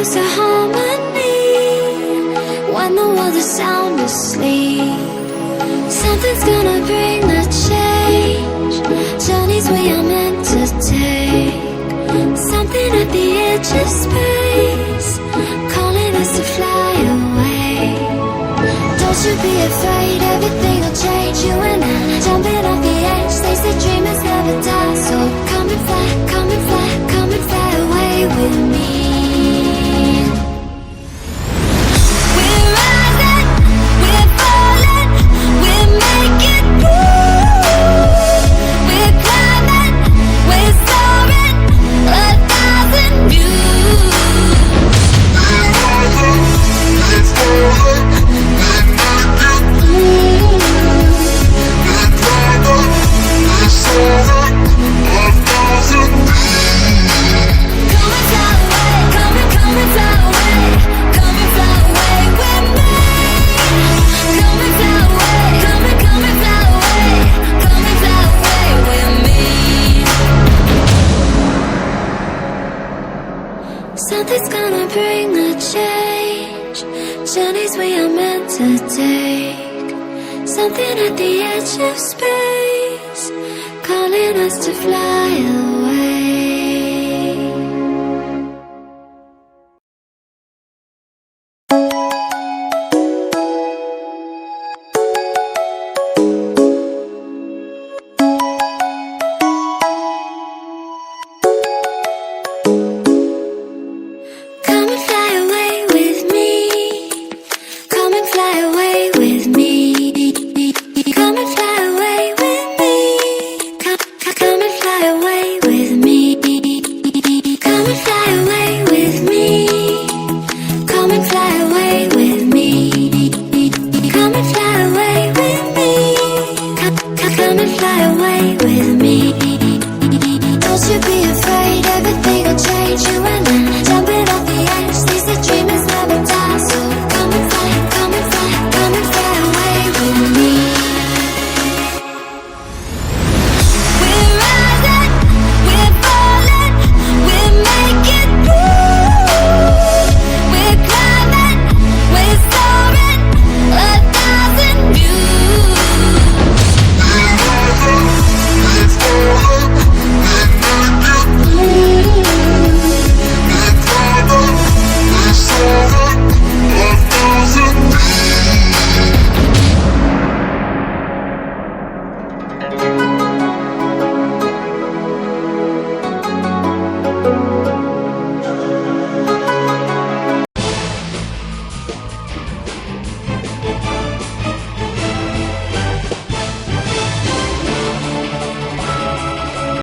close to harmony when the world is sound asleep. Something's gonna bring the change, journeys we are meant to take. Something at the edge of space, calling us to fly away. Don't you be afraid, everything will change. You and I, jumping off the edge. They say dreamers never die, so come and fly, come and fly, come and fly away with me. We're rising, we're falling, we're making moves. We're climbing, we're soaring, 1,000 views. We're rising, we're falling, we're making moves. We're climbing, we're soaring, 1,000 views. Come and fly away, come and fly away, come and fly away with me. Come and fly away, come and fly away, come and fly away with me. Something's gonna bring a change, journeys we are meant to take. Something at the edge of space, calling us to fly away.